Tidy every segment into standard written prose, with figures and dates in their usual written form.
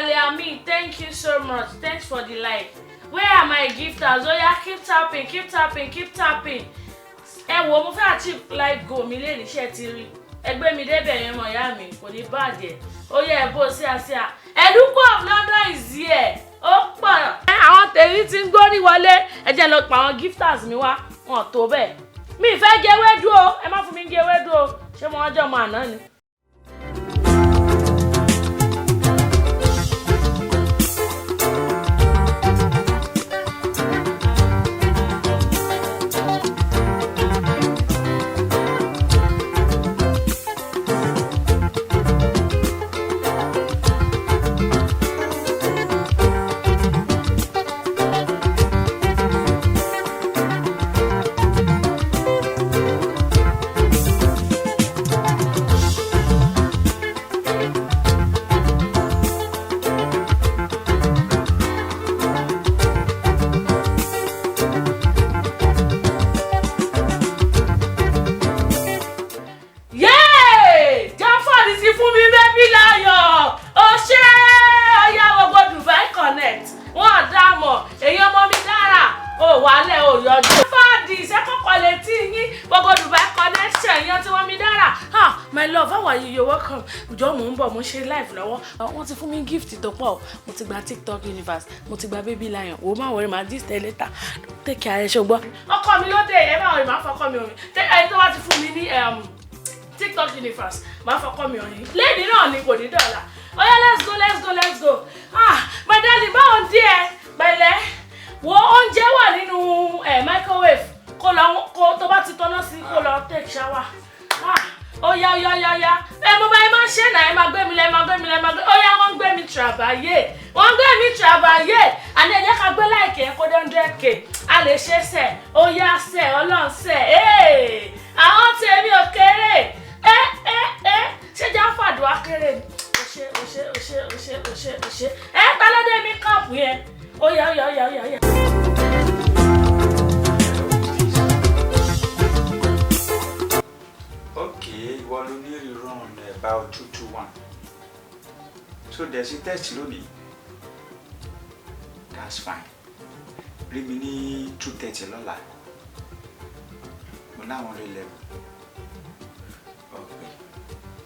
darling, Ami, thank you so much. Thanks for the like. Where are my gifters? Oh yeah, keep tapping, keep tapping, keep tapping. Ẹ wo mo fẹ́ achieve like go mi lè ní ṣe ti rí. Ẹgbẹ́ mi débẹ̀ yẹn mọ̀ ìyá mi kò ní bàjẹ́. Ó yẹ ẹ bó sí àsíá. Eduko of London is here. Ó pọ̀. Àwọn tèmi ti ń gbórí wọlé. Ẹ jẹ́ lọ pa àwọn gifters mi wá. Wọn tó bẹ́ẹ̀. Mi fẹ́ jẹ ewédú o. Ẹ má fún mi jẹ ewédú o. Ṣé mo ọjọ́ mọ àná ni? My love, how are you? You're welcome. Jọ̀ọ́ mo ń bọ̀, mo ṣe live lọ́wọ́. Wọ́n ti fún mi gift tó pọ̀. Mo ti gba TikTok universe, mo ti gba baby lion. Wo má worry, ma this later. Take care, ṣùgbọ́n. Ọkọ mi ló dé, ẹ má worry, ma fọkọ mi orin. Ẹni tó bá ti fún mi ní TikTok universe, ma fọkọ mi orin. Lady náà ni kò ní dọ́là. Oh yeah, let's go, let's go, let's go. My darling, báwo díẹ̀? Pẹ̀lẹ́. Wo oúnjẹ wà nínú microwave. Kó lọ tó bá ti tọ́nà sí kó lọ take shower. Oh yeah. Mo bá ẹ máa ṣe náà ẹ máa gbé mi lẹ máa gbé mi lẹ máa gbé. Ó yá wọ́n gbé mi travailler. Wọ́n gbé mi travailler. Àní ẹ jẹ́ ká gbé like ẹ kó 100k. A lè ṣe ṣe. Ó yá ṣe Ọlọ́run ṣe. Àwọn tèmi ò kéré. Ṣé Jáfàdù á kéré ni? Ó ṣe. Ta ló dé mi cup yẹn? Ó yá. Okay, well, you nearly run about 221. So there's a test lónìí. That's fine. Bring me 230 lọ́la. But now only level. Okay.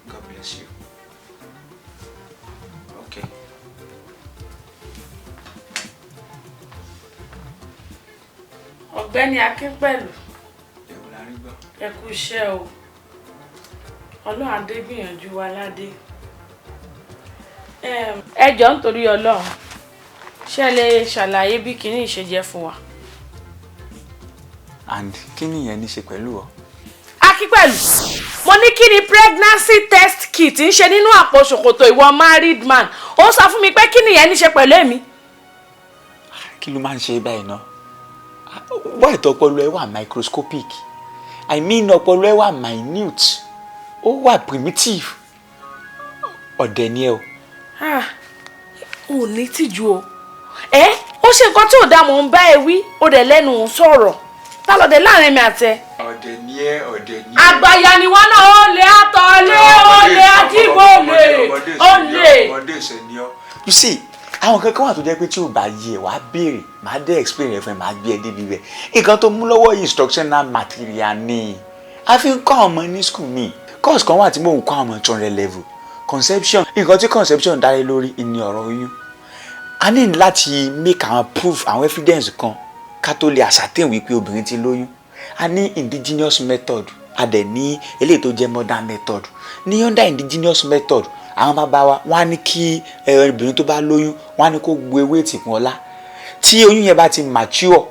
God bless you. Okay. Ọ̀gbẹ́ni Akínpẹ̀lú. Ewu la rí gbọ́. Ẹ kú iṣẹ́ o. Ọlọ́run adé gbìyànjú wa ládé. Ẹ jọ̀ọ́ nítorí Ọlọ́run. Ṣé lè ṣàlàyé bí kíní ṣe jẹ́ fún wa? And kíni yẹn ní ṣe pẹ̀lú ọ? Akínpẹ̀lú. Mo ní kí ni pregnancy test kit ń ṣe nínú àpò ṣòkòtò ìwọ married man. Ó sọ fún mi pé kíni yẹn ní ṣe pẹ̀lú èmi. Kí ló máa ń ṣe báyìí ná? Why ọpọlọ ẹ wà microscopic? I mean ọpọlọ ẹ wà minute. Ó wà primitive. Ọ̀dẹ̀ ni ẹ o. Ò ní tìjú o. Ó ṣe nǹkan tí ò dá mò ń bá ẹ wí, ó dẹ̀ lẹ́nu sọ̀rọ̀. Ta ló dé láàrin mi àtẹ? Ọ̀dẹ̀ ni ẹ. Àgbàyà ni wọ́n náà ó lè àtọ̀lé, ó lè àdìbò lè. Ọmọdé ṣe ni ọ. You see, àwọn kankan wà tó jẹ́ pé tí ò bá yé ẹ wàá béèrè, màá dé explain ẹ fún ẹ, màá gbé ẹ débi rẹ̀. Nǹkan tó mú lọ́wọ́ instructional material ni. A fi ń kọ́ àwọn ọmọ ní school mi. Course kan wà tí mò ń kọ́ àwọn 200 level. Conception. Nǹkan tí conception dá lé lórí ni ọ̀rọ̀ oyún. A ní láti make àwọn proof, àwọn evidence kan ká tó lè ascertain wípé obìnrin ti lóyún. A ní indigenous method, a dẹ̀ ní eléyìí tó jẹ́ modern method. Ní under indigenous method, àwọn bàbá wa wọ́n á ní kí obìnrin tó bá lóyún, wọ́n á ní kó gbé weight fún ọlá. Tí oyún yẹn bá ti mature,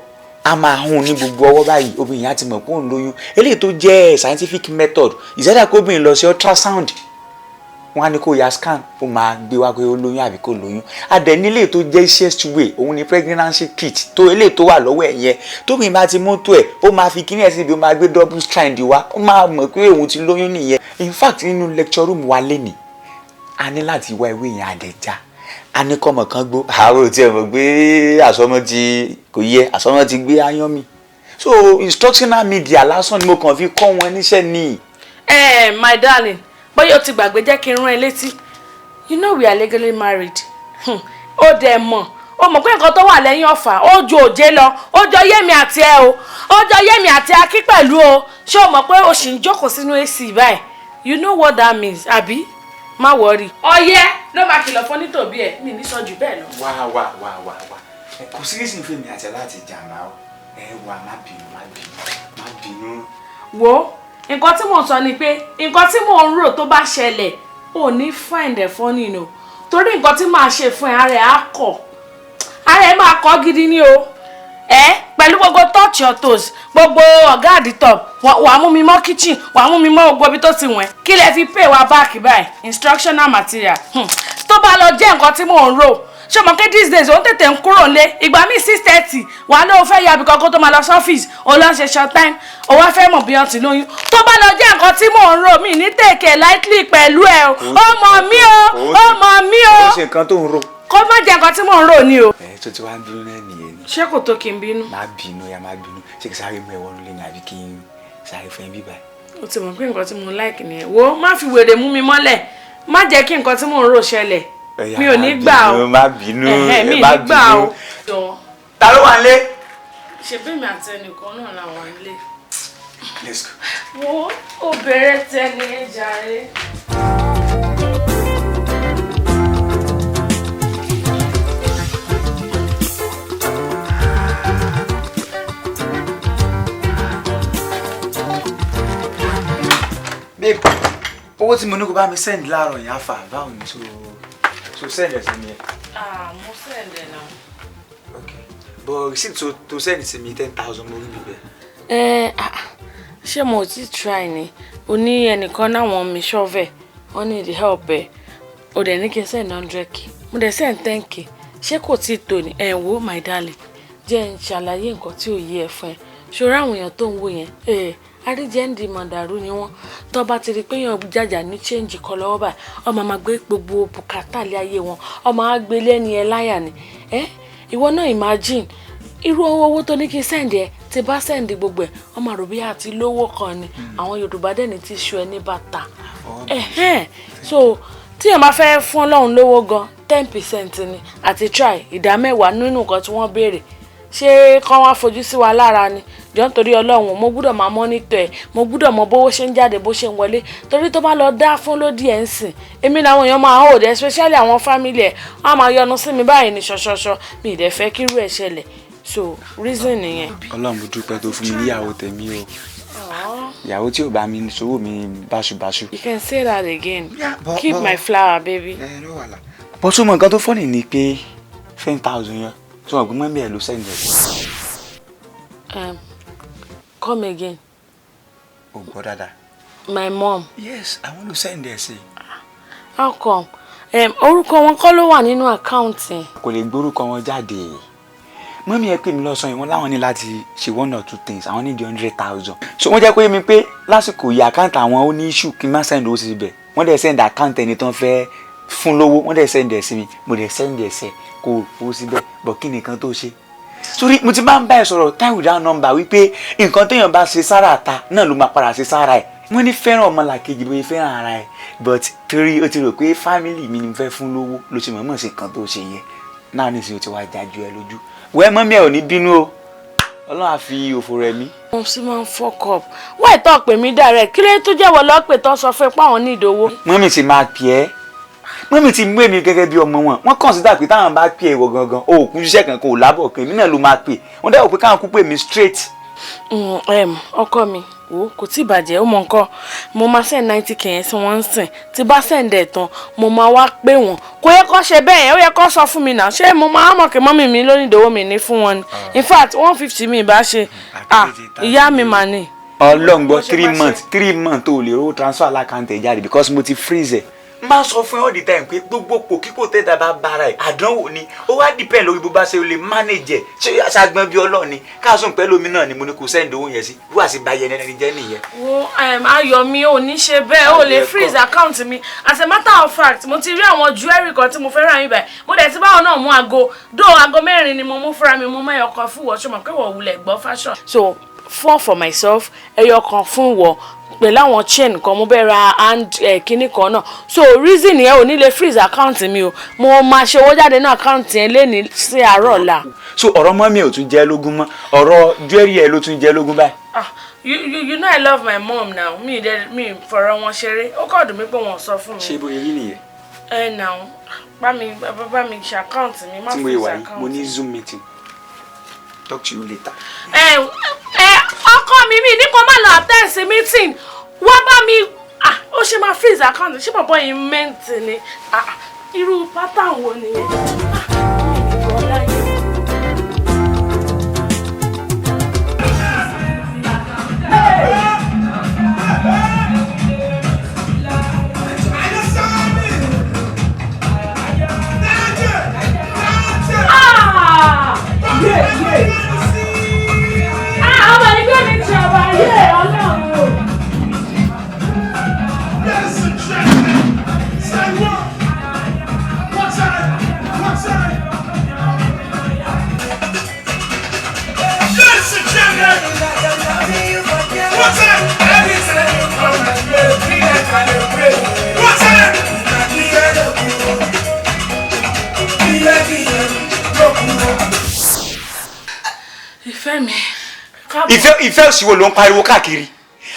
a máa hun ní gbogbo ọwọ́ báyìí, obìnrin á ti mọ̀ pé òun lóyún. Eléyìí tó jẹ́ scientific method, ìṣẹ́dá kó obìnrin lọ sí ultrasound, wọ́n á ní kó ya scan, ó máa gbé wá pé ó lóyún àbí kò lóyún. A dẹ̀ ní eléyìí tó jẹ́ easiest way, òun ni pregnancy kit, tó eléyìí tó wà lọ́wọ́ ẹ̀ yẹn. Tóbìnrin bá ti mú tó ẹ̀, ó máa fi kíní ẹ̀ síbi, ó máa gbé double strand wá, ó máa mọ̀ pé òun ti lóyún nìyẹn. In fact, nínú lecture room wa lénìí, a ní láti wá ewé yẹn àdẹ̀já. A ní kọ́mọ kan gbó, àárò tí ẹ mọ̀ pé àsọmọ ti kò yẹ, àsọmọ ti gbé ayán mi. So instructional media lásán ni mo kàn fi kọ́ wọn níṣẹ́ ni. My darling, bóyá o ti gbàgbé jẹ́ kí n rán ẹ létí. You know we are legally married. ó dẹ̀ mọ̀ ó mọ̀ pé nǹkan tó wà lẹ́yìn ọ̀fà ó ju òjé lọ ó jọ yémi àti ẹ o ó jọ yémi àti akí pẹ̀lú o ṣé o mọ̀ pé o sì ń jókòó sínú AC báyìí you know what that means àbí má wọrí. ọyẹ ló máa kìlọ̀ fún nítòbí ẹ mi ní sọ́jú bẹ́ẹ̀ lọ. wá kò sí reason fún mi àti láti jà náà wà má bínú. wo nǹkan tí mò ń sọ ni pé nǹkan tí mò ń rò tó bá ṣẹlẹ̀ ò ní find ẹ̀ funny no torí nǹkan tí màá ṣe fún ẹ ara ẹ̀ á kọ̀ ara ẹ̀ máa kọ́ gidi ni o pẹ̀lú gbogbo touch your toes gbogbo ọ̀gá àdìtọ̀ wàá mú mi mọ́ kitchen wàá mú mi mọ́ gbogbo ibi tó ti wọ̀n kí lẹ fi pay wa back báyìí instructional material tó bá lọ jẹ́ nǹkan tí mò ń rò ṣé mo ké these days òun tètè ń kúrò lé ìgbà míì 6:30 wà ló fẹ́ yàbí kankan tó máa lọ sọ́fíìsì òun lọ ṣe short time òun wá fẹ́ mọ̀ bí wọ́n ti lóyún tó bá lọ jẹ́ nǹkan tí mò ń rò mí ní tèkè lightly pẹ̀lú ẹ o ọmọ mi o ọmọ mi o. ó ṣe nǹkan tó ń rò. kó má jẹ́ nǹkan tí mò ń rò ni o. tó ti wá ń bínú náà nìyẹn ni. ṣé kò tó kí n bínú. má bínú ṣé kí sáré mú ẹ wọnú lẹ́yìn àbí kí n sáré fẹ́ bíbá. o ti mọ̀ pé nǹkan tí mo like nìyẹn wo má fi wèrè mú mi mọ́lẹ̀ má jẹ́ kí nǹkan tí mò ń rò ṣẹlẹ̀ mi ò ní gbà o má bínú mi ò ní gbà o. ta ló wà nílé. ṣe bí mi àti ẹnìkan náà la wà nílé. let's go. wo ó bẹ̀rẹ̀ tẹ́ni ẹ jàre. babe owó tí mo ní kó bá mi send láàárọ̀ yẹn àfà báwo ni so send ẹ̀ sí mi. mo send ẹ̀ náà. okay but receipt to send sí mi 10,000 mo rí bíbẹ̀. ṣé mo ti try ni o ní ẹnìkan náwọn mi ṣọ́fẹ̀ wọ́n need help ẹ̀ o dẹ̀ ní kí n send 100k mo dẹ̀ send 10k ṣé kò tí tó ni wo my darling jẹ́ n ṣàlàyé nǹkan tí ò yé ẹ fún ẹ ṣòro àwọn èèyàn tó ń wò yẹn àríjẹ́ǹdì mọ̀dàrú ni wọ́n tó bá ti rí pé èèyàn jàjà ní change kan lọ́wọ́ báyìí ọmọ máa gbé gbogbo bùkátà lé ayé wọn ọmọ á gbé lẹ́ni ẹ láyà ni ìwọ náà imagine irú owó tó ní kí n send ẹ ti bá send gbogbo ẹ ọmọ àròbí àti lówó kan ni àwọn Yorùbá dẹ́ni ti ṣu ẹ ní bàtà so tí èèyàn bá fẹ́ fún Ọlọ́run lówó gan 10% ni àti try ìdá 10 nínú nǹkan tí wọ́n béèrè ṣé kán wá fojú sí wa lára ni jọ nítorí Ọlọ́run mo gbúdọ̀ máa mọ́nítọ̀ ẹ̀ mo gbúdọ̀ mọ bówó ṣe ń jáde bó ṣe ń wọlé torí tó bá lọ dá fún lódì ẹ̀ ń sìn èmi làwọn èèyàn máa hold especially àwọn family ẹ̀ wọ́n á máa yọnu sí mi báyìí ní ṣọṣọṣọ mi ì dẹ̀ fẹ́ kírú ẹ̀ ṣẹlẹ̀ so reason nìyẹn. Ọlọ́run mo dúpẹ́ tó fún mi níyàwó tèmi o ìyàwó tí ò bá mi sówó mi báṣubàṣu. You can say that again. Keep my flower baby. bó tún mọ nǹkan tó fọ́nì ni pé 10,000 yẹn tí wọ́n gbé mọ́ mi ẹ̀ ló sẹ́yìn come again. Oh, gbọ́ dáadáa. My mom. Yes, I want to send there say. How come? Orúkọ wọn kọ́ ló wà nínú àkáǹtì. Kò lè gbórúkọ wọn jáde. Mọ́mí ẹ pè mí lọ́sàn yìí wọ́n láwọn ní láti ṣe 1 or 2 things. Àwọn ní 100,000. So wọ́n jẹ́ kó yé mi pé lásìkò yìí àkáǹtì àwọn ó ní issue kí n má send owó sí ibẹ̀. Wọ́n dẹ̀ send àkáǹtì ẹni tán fẹ́ fún lówó. Wọ́n dẹ̀ send ẹ̀ sí mi. Mo dẹ̀ send ẹ̀ sẹ́ kó owó síbẹ̀. Bọ̀ kí nìkan tó ṣe? Sórí mo ti máa ń bá ẹ sọ̀rọ̀ time without number wípé nǹkan téèyàn bá ṣe sára ta náà ló máa padà ṣe sára ẹ̀. Wọ́n ní fẹ́ràn ọmọlàkejì bóyá fẹ́ràn ara ẹ̀ but torí o ti rò pé family mi ni mo fẹ́ fún lówó ló ṣe mọ̀ọ́mọ̀ ṣe nǹkan tó ṣe yẹn náà nísìnyí o ti wá jájú ẹ lójú. Wẹ́ẹ́ mọ́mí ẹ̀ ò ní bínú o Ọlọ́run á fi òfò rẹ̀ mí. Mo sì máa ń fuck up wọ́n ìtọ́ pè mí direct kí ló tó jẹ́wọ́ lọ́pẹ̀ tó sọ fún ẹ pé àwọn ní ìdòwò. Mọ́mí ti máa pè ẹ́ mọ́mí ti mú èmi gẹ́gẹ́ bí ọmọ wọn wọ́n consider pé táwọn bá pè ẹ̀wọ̀ gangan o ò kú iṣẹ́ kankan ò lábọ̀ kan èmi náà ló máa pè wọ́n dẹ́wọ̀ pé káwọn kú pè mí straight. ọkọ mi wo kò tí ì bàjẹ́ ó mọ nǹkan mo máa send 90k yẹn sí wọ́n ń sìn tí bá send ẹ̀ tán mo máa wá pé wọ́n kò yẹ kó ṣe bẹ́ẹ̀ yẹn ó yẹ kó sọ fún mi náà ṣé mo máa mọ̀ kí mọ́mì mi lónìí ìdòwò mi ní fún wọn ni in fact 150 mi ìbá ṣe ìyá mi mà ní. Ọlọ́ngbọ́ 3 months tó lè rówó transfer lákàntẹ̀ jáde because mo ti freeze ẹ̀. Máa sọ fún ẹ all the time pé gbogbo pò kíkò tẹ́tà bá bára ẹ̀ àdánwò ni ó wá depend lórí bó bá ṣe lè manage ẹ̀ ṣé aṣágbọ́n bí Ọlọ́run ni káàsùn pẹ̀lú omi náà ni mo ní kó send owó yẹn sí wíwá sí báyẹn ẹni jẹ́ nìyẹn. wo ayọ̀ mi ò ní ṣe bẹ́ẹ̀ ó lè freeze account mi as a matter of fact mo ti rí àwọn jewelry kan tí mo fẹ́ rà yín báyìí mo dẹ̀ ti báwọn náà mú aago aago 4 ni mo mú fúnra mi mo mọ ẹyọ kan fún wọ ṣọmọ pé wọ́n wulẹ̀ gbọ́ fashion so 4 for myself ẹyọ kan fún wọ pẹ̀lú àwọn chain kan mo bẹ́ẹ̀ ra hand kinní kan náà so reason yẹn ò ní lè freeze account mi o mo máa ṣe owó jáde ní account yẹn lẹ́ni sí àárọ̀ ọ̀la. so ọ̀rọ̀ mọ́mí ò tún jẹ́ lógún mọ́ ọ̀rọ̀ jewelry ẹ̀ ló tún jẹ́ lógún báyìí. You know I love my mom now mi fọ̀rọ̀ wọn ṣeré ó kọ́ ọ̀dùn mi pé wọ́n sọ fún mi. ṣé bóyá rí nìyẹn. Now bá mi ṣe account mi má freeze account. mo ní Zoom meeting talk to you later. Ọkọ mi ní kó má lọ attend meeting wá bá mi ó ṣe máa freeze account ṣé bàbá yìí mẹ́ǹtì ni irú pattern wo nìyẹn. ìfẹ́ òsìwò ló ń pariwo káàkiri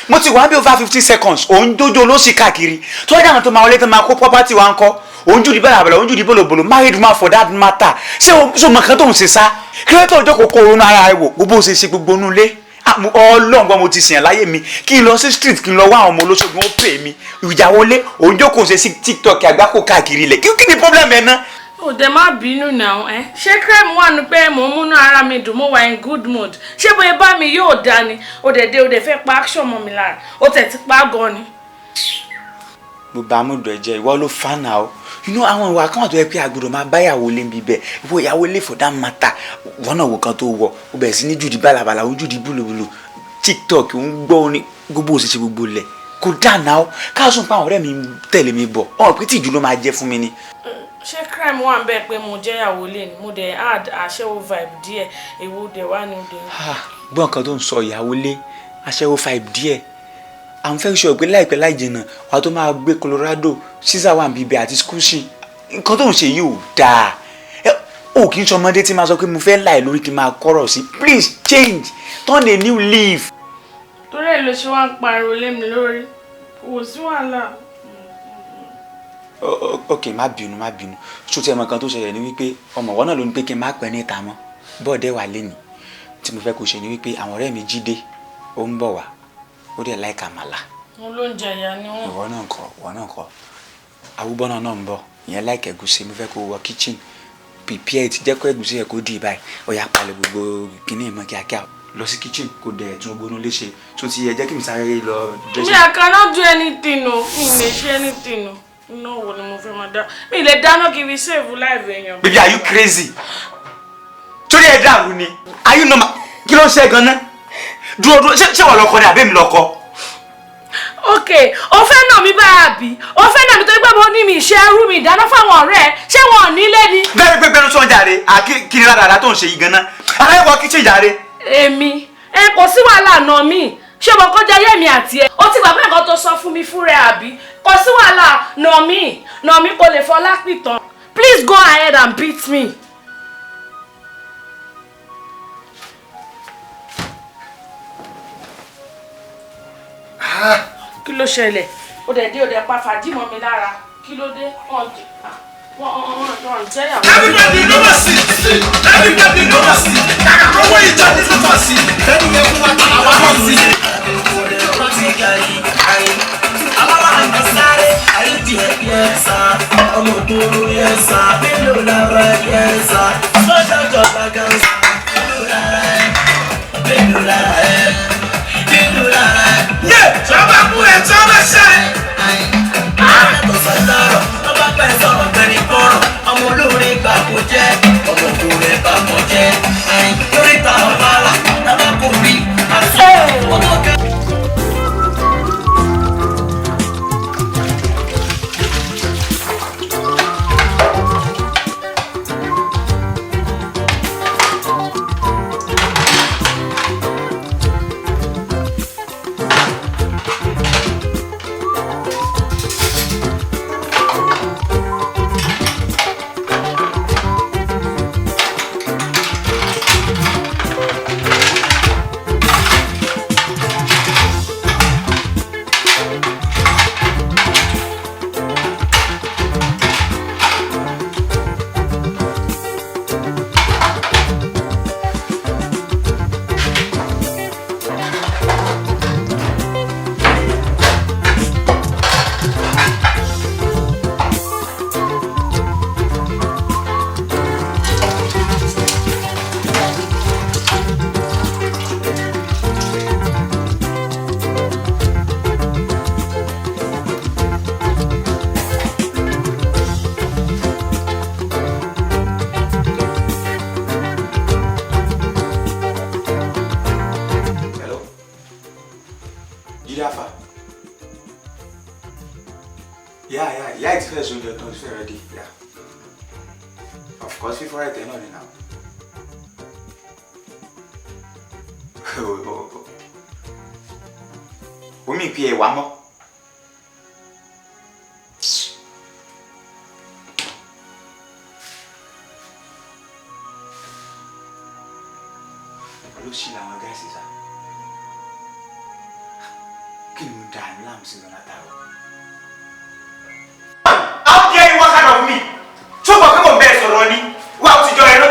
mo ti wà bí over 50 seconds òun jójó ló sì káàkiri tó wájú àwọn tó máa wọlé tó máa kó property wa ń kọ́ òun jù di bẹ́làbẹ́là òun jù di bọ́lọ̀bọ́lọ̀ married man for that matter ṣé o mọ̀ kan tó ń ṣe sá kí ló tó jókòó kó ronú ara rẹ̀ wò gbogbo ṣe ṣe gbogbo inú ilé ọlọ́ngbọ́n mo ti sìn láyé mi kí n lọ sí street kí n lọ wá àwọn ọmọ olóṣogbo ó pè mí ìjà wọlé òun jókòó ṣe sí TikTok àgbákò káàkiri ilẹ̀ kí ni problem ẹ̀ náà. ò dẹ̀ má bínú náà ṣé crème wà ní pé mò ń múnú ara mi dùn mo wà in good mood ṣé bóyá bá mi yóò dá ni ó dẹ̀ fẹ́ pa action mọ́ mi lára ó tẹ̀ ti pa gan ni. mo bá múdù ẹ jẹ ìwọ ló fa náà o inú àwọn ìwà kan tó yẹ pé àgbọ́dọ̀ máa báyàwó lé níbi bẹ́ẹ̀ ìwọ ìyàwó lè for that matter wọn náà wò kan tó wọ ó bẹ̀rẹ̀ sí ní jùdí bálabàlà ó jùdí búlùbúlù TikTok ń gbọ́ orin gbogbo òṣìṣẹ́ gbogbo lẹ̀ kò dáa náà káàsùn pa àwọn ọ̀rẹ́ mi tẹ̀lé mi bọ̀ ọ̀rọ̀ pé tìjú ló máa jẹ́ fún mi ni. ṣé crime wà ń bẹ pé mo jẹ́ ìyàwó lé ni mo dẹ̀ add aṣẹ́wó vibe díẹ̀ èwo dẹ̀ wá ní òde. gbọ́ nǹkan tó ń sọ ìyàwó lé aṣẹ́wó vibe díẹ̀ àwọn fẹ́ sọ pé láìpẹ́ láì jìnnà wàá tó máa gbé Colorado Caesar wà bíbẹ̀ àti Scusi nǹkan tó ń ṣe yìí ò dáa ó kì í sọ ọmọdé tí máa sọ pé mo fẹ́ láì lórí kí n máa kọ́rọ̀ sí please change turn a new leaf. torí ẹ̀ ló ṣe wá ń pariwo lé mi lórí kò sí wàhálà. ok má bínú so tí ẹ mọ kan tó ṣẹlẹ̀ ni wípé ọmọ wọn náà ló ní pé kí n má pẹ́ ní ìta mọ́ bọ́ọ̀dẹ́ wà lẹ́nìí tí mo fẹ́ kó ṣe ni wípé àwọn ọ̀rẹ́ mi Jídé ó ń bọ̀ wá ó dẹ̀ láìka àmàlà. wọn ló ń jẹ ìyá ni wọn. ìwọ náà kọ awúbọ́nà náà ń bọ̀ ìyẹn láìka ẹ̀gúsí mo fẹ́ kó wọ kitchen prepare ti jẹ́ kó ẹ̀gúsí ẹ̀ kó dì báyìí ó yá palẹ̀ gbogbo kíní ìmọ̀ kíákíá lọ sí kitchen kó dẹ̀ tún gbónú léṣe tó ti yẹ jẹ́ kí mi sáré lọ. I cannot do anything o mi lè ṣe anything o iná wo ni mo fẹ́ máa dá mi lè dáná kí n fi save life èèyàn. baby are you crazy torí ẹ dàrú ni are you normal kí ló ń ṣe gan-an dúró ṣé wọ́n lọ́kọ ni àbí mi lọ́kọ. ok o fẹ́ nà mí báyà bí o fẹ́ nà mí tó gbé mo ní mi ṣe ẹrú mi ìdáná fáwọn ọ̀rẹ́ ẹ ṣé wọn ò nílé ni. bẹ́ẹ̀ pé bẹ́ẹ̀ ló sọ jàre kí ni ládàá tó ń ṣe yìí gan-an aláìwọ kitchen jàre. èmi kò sí wàhálà nà mí ṣé mo kọjá ayé mi àti ẹ o ti gbàgbé nǹkan tó sọ fún mi fúnra àbí kò sí wàhálà nà mí kò lè fọlá pìtàn please go ahead and beat me. kí ló ṣẹlẹ̀ ó dẹ̀ pa fàájì mọ́ mi lára kí ló dé wọ́n jẹ́yàwó. Everybody know my seat. Everybody know my seat. Kàkà kó wọ́n ìjà ní tó tọ̀ sí. Lẹ́nu yẹn fún wa tán àwa náà sí. Aláwa àgbà sáré, àyíjì ẹ̀ sá. Ọmọ òkúrú yẹn sá. Mélòó lára yẹn sá. Sọ́jà jọba gan sá. Mélòó lára ẹ̀. Yé! Jọba kú ẹ̀ jọba ṣẹ́. Ààrẹ tó sọ lọ́rọ̀, tó bá pẹ́ sọ̀rọ̀ gbẹ̀rì kọ́rọ̀. Ọmọ olóore gbà kó jẹ́, ọmọ òkúrẹ́ gbà kó jẹ́. Lórí ta ọ̀la la, tábà kò bí àṣọ. Ọmọ kẹ́. ti fẹ́ ready, yeah. Of course, fífọ́ right there náà ni now. Omi ìpí ẹ̀ wá mọ́. Ló ṣì làwọn gáàsì sá. Kí ni mo dà ní láàmú sí lọ́nà táwọn? How dare you walk out of me? Tí o gbọ́ pé mo bẹ́ẹ̀ sọ̀rọ̀ ni, wá o ti jọ ẹ̀rọ.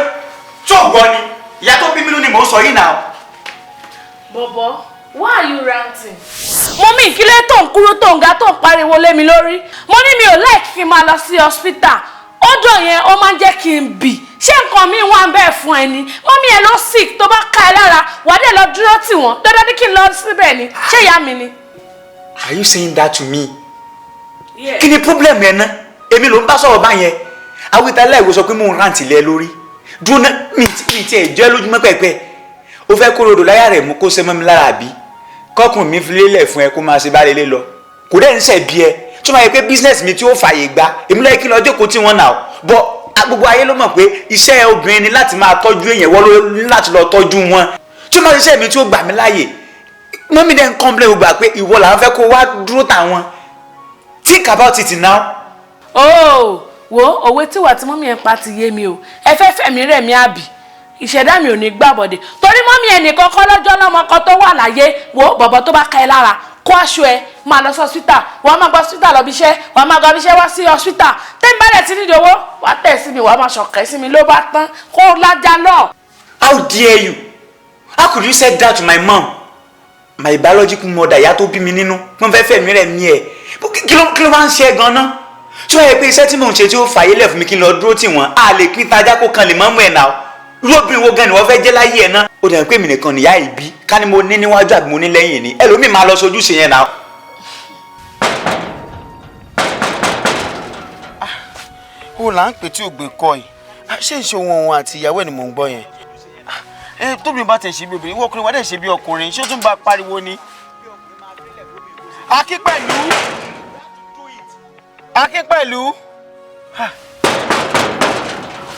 Tí o gbọ́ ni, ìyá tó bí mi ló ni mò ń sọ yìí náà. Bọ̀bọ̀, why are you ranting? Mọ́mí ìkílẹ̀ tó ń kúrú tó ń ga tó ń pariwo lé mi lórí. Mo ní mi ò like kí n máa lọ sí hospital. Ọjọ́ yẹn ó máa ń jẹ́ kí n bì. Ṣé nǹkan mi wà ń bẹ́ẹ̀ fún ẹni? Mọ́mí ẹ ló sick tó bá ká ẹ lára, wàá dẹ̀ lọ dúró tì wọ́n. Dandan ní kí n lọ síbẹ̀ ni. Ṣé ìyá mi ni? Are you saying that to me? Yeah. Kí ni problem yẹn ná? Èmi ló ń bá sọ̀rọ̀ báyẹn. Awítálẹ̀ ìwé sọ pé mò ń rántí lẹ lórí. Dúró ná mi ti ẹ̀ jẹ́ lójúmọ́ pẹ̀pẹ́. Ó fẹ́ kó rodò láyà rẹ̀ mú kó sẹ́ mọ́ mi lára àbí? Kọ́kùn mi fi lélẹ̀ fún ẹ kó máa ṣe bá lélẹ̀ lọ. Kò dẹ́ ń ṣẹ̀ bí ẹ. Tí wọ́n máa yẹ pé business mi tí ó fààyè gbà. Èmi lọ́yẹ kí n lọ jókòó tí wọ́n nà ó. Bọ́ gbogbo ayé ló mọ̀ pé iṣẹ́ obìnrin ni láti máa tọ́jú èèyàn wọ́n ló ní láti lọ tọ́jú wọn. Tí wọ́n máa ṣiṣẹ́ mi tí ó gbà mí láàyè. Mọ́mí dẹ́ ń complain gbà pé ìwọ làwọn fẹ́ kó wá dúró tàwọn. Think about it now. Oh, wo òwe tí wà tí mọ́mí ẹ̀ pa ti yé mi o. Ẹ fẹ́ fẹ̀mí rẹ̀ mi àbí? Ìṣẹ̀dá mi ò ní gbàbọ̀dẹ̀. Torí mọ́mí ẹ̀ nìkan kọ́ lọ́jọ́ lọ́mọ kan tó wà láyé. Wo bọ̀bọ̀ tó bá ka ẹ lára. Kó aṣọ ẹ máa lọ sí hospital. Wàá máa gba hospital lọ bí iṣẹ́. Wàá máa gba bí iṣẹ́ wá sí hospital. Tẹ́mi bá dẹ̀ ti nídìí owó. Wàá tẹ̀ sí mi. Wàá máa ṣọ̀kẹ́ sí mi ló bá tán. Kó lájà náà. How dare you? How could you say that to my mom? My biological mother, ìyá tó bí mi nínú. Wọ́n fẹ́ fẹ̀mí rẹ̀ mí ẹ̀. Kí ló máa ń ṣe gan-an? Tí wọ́n yẹ pé iṣẹ́ tí mò ń ṣe tí ó fàyè lẹ̀ fún mi kí n lọ dúró tì wọ́n. A lè pín tajà kó kan lè mọ́ mú ẹ̀ náà. Lóbìnrin wo gan ni wọ́n fẹ́ jẹ́ láyé ẹ̀ náà? Ó dẹ̀ pé mi nìkan nìyá ìbí. Ká ní mo ní níwájú àbí mo ní lẹ́yìn ni. Ẹlòmíì máa lọ sojú ṣe yẹn náà. Ó là ń pè tí ògbìn kọ yìí. Ṣé ìṣe òun àti ìyàwó ẹ̀ ni mò ń gbọ́ yẹn? Tóbi bá tẹ̀ ṣe bí obìnrin, ìwọ ọkùnrin wà dẹ̀ ṣe bí ọkùnrin. Ṣé ó tún bá pariwo ni? Akí pẹ̀lú.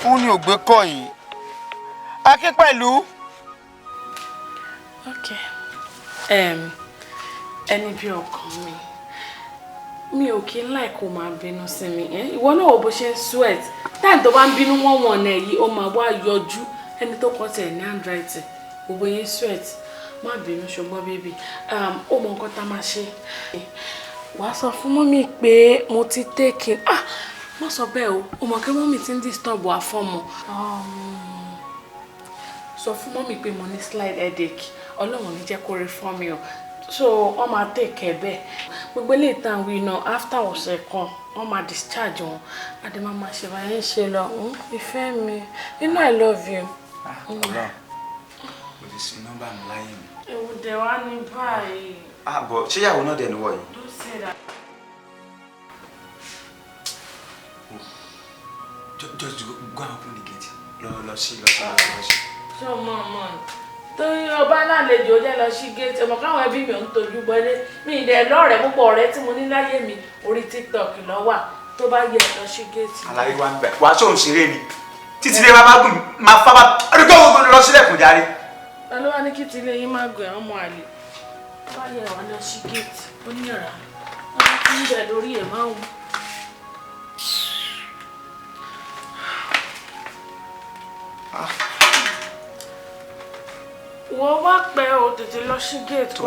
Ó ní ògbé kọ yìí. Akí pẹ̀lú. Okay. Ẹni bí ọkàn mi ò kí ń láì kó máa bínú sí mi. Ìwọ náà wò bó ṣe ń sweat. Táì tó bá ń bínú wọ́n náà yìí, ó máa wá yọjú. Ẹni tó kọ́ tẹ̀ ní handwriting. Gbogbo yẹn sweat. Má bínú ṣùgbọ́n bébì. Ó mọ nǹkan tá a máa ṣe. Wàá sọ fún mọ́mí pé mo ti take in. Má sọ bẹ́ẹ̀ o. Ó mọ̀ kí mọ́mí ti ń disturb wa fọ́mọ. Sọ fún mọ́mí pé mo ní slight headache. Ọlọ́run ní jẹ́ kó rí fún mi o. So wọ́n máa take care bẹ́ẹ̀. Gbogbo ilé ìtàn wí náà after ọ̀sẹ̀ kan wọ́n máa discharge wọn. Adé máa ṣe báyẹn ṣe lọ. Ìfẹ́ mi, you know I love you. Ọlọ́run, kò lè sí nọ́mbà mi láyé mi. Ewu dẹ̀ wá ní báyìí. Bọ̀ ṣé ìyàwó náà dẹ̀ ní wọ̀ yìí? Don't say that. Just go and open the gate. Lọ sí. Ṣé o mọ̀? Torí ọba lálejò jẹ́ lọ sí gate. Ọmọ káwọn ẹbí mi ò ń tọ́jú bọ́lé. Mi ìdẹ̀ lọ́rẹ̀ẹ́ púpọ̀ ọ̀rẹ́ tí mo ní láyé mi orí TikTok ló wà. Tó bá yẹ lọ sí gate. Àlàyé wa ń bẹ̀. Wàá sóhun ṣeré ni. Títí lé bàbá gùn máa fá bá. Ọdún tó lọ sílẹ̀kùn járe. Olúwa ní kí ti ilé yín máa gùn ẹ̀ ọmọ àlè. Tó bá yẹ wà lọ sí gate. Ó ní ọ̀rá. Wọ́n bá ti ń bẹ̀ lórí ẹ̀ máa wù. Wọ́n wá pẹ́ o tètè lọ sí gate. Tó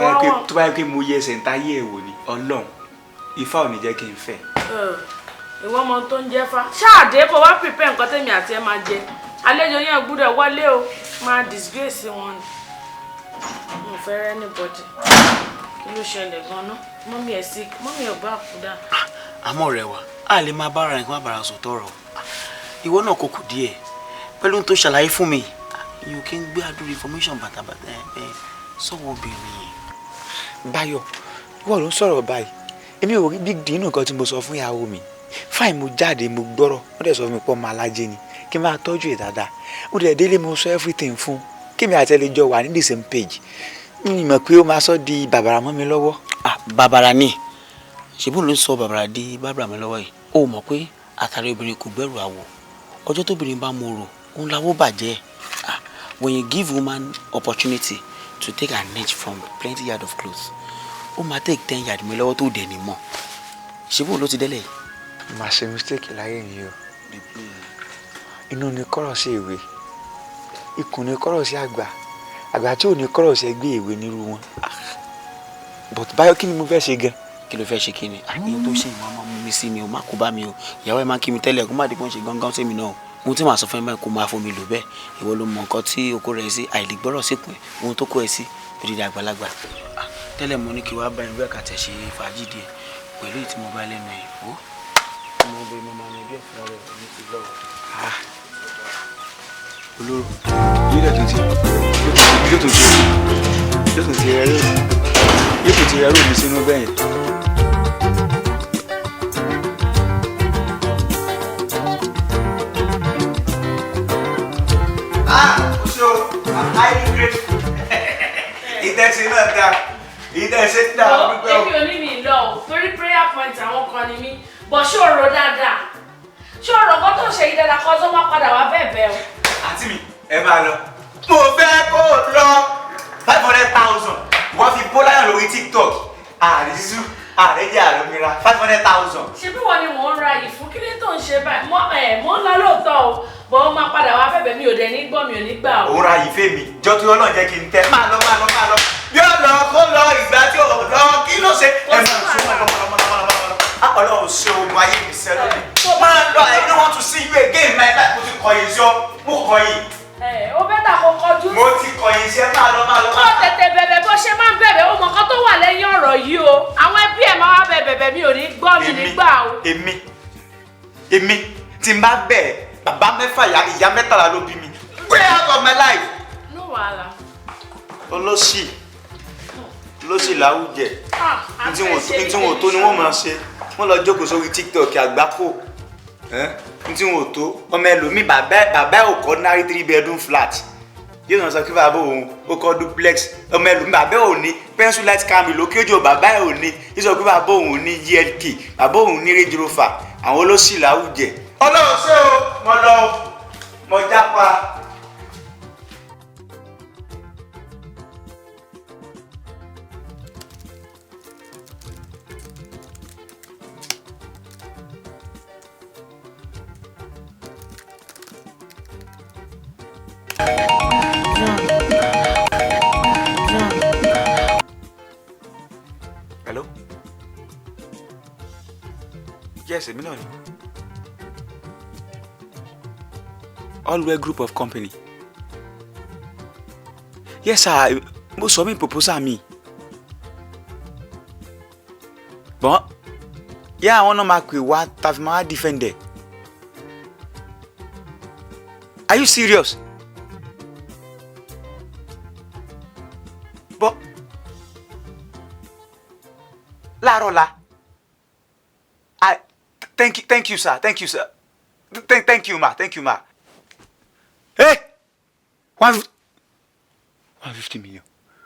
bá yẹ pé mo yẹ ẹsẹ̀ ń táyé ẹ̀ wò ni Ọlọ́run Ifá ò ní jẹ́ kí n fẹ́. Ìwọ ọmọ tó ń jẹ fa ṣáàdé kó wá prepare nǹkan tèmi àti ẹ máa jẹ. Àlejò yẹn gbúdọ̀ wọlé o máa disgrace wọn ni. Mo fẹ́ rẹ́ anybody. Kí ló ṣẹlẹ̀ gan-an? Mọ́mí ẹ̀ sick, mọ́mí ẹ̀ bá kú dá. Àmọ́ ọ̀rẹ́ wa, a lè máa bára nǹkan bára sọ tọrọ. Ìwọ náà kò kù díẹ̀. Pẹ̀lú tó ṣàlàyé fún mi. You can gbé àdúrà information bàtàbàtà sọ́wọ́ obìnrin yẹn. Báyọ̀, wọ́n ló ń sọ̀rọ̀ báyìí. Èmi ò rí big deal nǹkan tí mo sọ fún ìyàwó mi. Fáìn mo jáde mo gbọ́rọ̀, wọ́n dẹ̀ sọ fún mi pé ọmọ alájẹ ni. Kí n máa tọ́jú ẹ̀ dáadáa. Ó dẹ̀ délé mo sọ everything fún. Kí mi àti ẹlẹ́jọ́ wà ní the same page. Mi mọ̀ pé ó máa sọ di bàbàrà mọ́ mi lọ́wọ́. Bàbàrà ni. Ṣebí ló ń sọ bàbàrà di bàbàrà mi lọ́wọ́ yìí. Ó mọ̀ pé àtàrí obìnrin kò gbẹ́rù àwọ̀ ọjọ́ tóbìnrin bá mọ̀rọ̀ òun làwọ̀ bàjẹ́. When you give woman opportunity to take an inch from plenty yard of clothes ó máa take 10 yard mi lọ́wọ́ tó dẹ̀ ní mọ̀ ṣé bó ló ti délẹ̀ yìí. màá ṣe mistake láyé mi o inú ni kọ́rọ̀ sí ìwé ikùn ni kọ́rọ̀ sí àgbà àgbà tí ò ní kọ́rọ̀ sí ẹgbẹ́ ìwé nírú wọn but báyọ̀ kí ni mo fẹ́ ṣe gan. kí ló fẹ́ ṣe kí ni àyè tó ṣe ìwọ máa mú mi sí mi ò má kó bá mi o ìyàwó ẹ máa kí mi tẹ́lẹ̀ kó má di pé ń ṣe gángan sí mi náà ohun tí màá sọ fún ẹ kó máa fún mi lò bẹ́ẹ̀ ìwọ ló mọ nǹkan tí okó rẹ sí àìlègbọ́rọ̀ sípò ohun tó kó ẹ sí òdìdí àgbàlagbà tẹ́lẹ̀ mo ní kí wàá bá ìwé ẹ̀ka tẹ̀ ṣe fàájì díẹ̀ pẹ̀lú ìtí mo bá lẹ́nu ẹ̀ ó ọmọ obìnrin mo máa ní bí ẹ̀fọ́ rẹ̀ ní ti lọ́wọ́. olóró yíyá tó ti rẹ yóò tó ti rẹ rómi sínú bẹ́yẹn. I'm highly grateful. Ìtẹ̀sí náà dáa. Ìtẹ̀sí dáa. Èmi ò ní mi lọ o, torí prayer point àwọn kan ni mí. Bọ̀ ṣé ọ̀rọ̀ dáadáa? Ṣé ọ̀rọ̀ kan tó ṣe yí dáadáa kan tó máa padà wá bẹ́ẹ̀ o? Àǹtí mi, ẹ máa lọ. Mo fẹ́ kó o lọ 500,000. Wọ́n fi bó láyọ̀ lórí TikTok. Àrísú, àrẹ́jẹ́ àlòmíra 500,000. Ṣé bí wọ́n ni mò ń ra yìí fún kí ni tó ń ṣe báyìí? Mo ń lọ lóòótọ́ o. Bọ̀ ó máa padà wá bẹ̀bẹ̀ mi ò dẹ̀ ní gbọ́ mi ò ní gbà o. Òun ra yìí fẹ́ mi, jọ́ tí Ọlọ́run jẹ́ kí n tẹ́. Máa lọ. Yóò lọ kó lọ ìgbà tí ò lọ kí ló ṣe. Ẹ máa sún mọ́. Ọlọ́run ṣe ogun ayé mi sẹ́ lónìí. Máa lọ, I don't want to see you again my life. Mo ti kọ̀yìn sí ọ, mo kọ̀yìn. Ó bẹ́tà kó kọjú. Mo ti kọ̀yìn sí ẹ máa lọ. Kó tètè bẹ̀bẹ̀ bó ṣe máa ń bẹ̀bẹ̀ ó mọ nǹkan tó wà lẹ́yìn ọ̀rọ̀ yìí o. Àwọn ẹbí ẹ̀ máa wá bẹ̀bẹ̀ mi ò ní gbọ́ mi ní gbà o. Èmi tí n bá bẹ̀ bàbá mẹ́fà ìyá mẹ́tàlá ló bí mi. Way out of my life. No wàhálà. Olóṣì láwùjẹ. Ntí wọn ò tó ni wọ́n máa ṣe. Wọ́n lọ jókòó sórí TikTok àgbákò. Ntí wọn ò tó. Ọmọ ẹlòmíì bàbá ò kọ́ náírà 3 bedroom flat. Yóò náà sọ kí bàbá òun ó kọ́ duplex. Ọmọ ẹlòmíì bàbá ò ní pencil light camera lókè òjò bàbá ò ní. Yóò sọ kí bàbá òun ní GLK. Bàbá òun ní Range Rover. Àwọn olóṣì láwùjẹ. Ọlọ́run ṣé o mo lọ mo jápa. Hello? Yes, èmi náà ni. Allwell Group of Company. Yes, sir. Mo submit proposal mi. But yeah, I want to mark with what have my defender. Are you serious? But Larola. Thank you, sir. Thank you, ma. Hey! 150 million.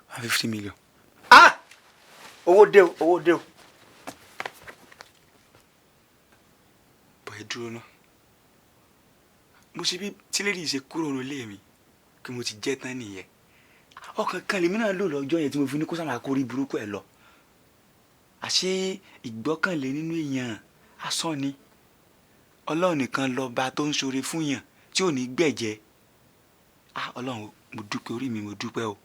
150 million. Ah! Owó dé o. Bọ̀yẹ̀ dúró náà. Mo ṣe bí tílẹ̀rì ṣe kúrò nílé mi kí mo ti jẹ́ tán nìyẹn. Ọkàn kan lèmi náà lò lọ́jọ́ yẹn tí mo fi ní kó sáà máa kórí burúkú ẹ̀ lọ. Àṣé ìgbọ́kànlé nínú èèyàn asán ni. Ọlọ́run nìkan lọ́ba tó ń ṣoore fún yàn tí ò ní gbẹ̀jẹ́. Ọlọ́run mo dúpẹ́ orí mi mo dúpẹ́ o.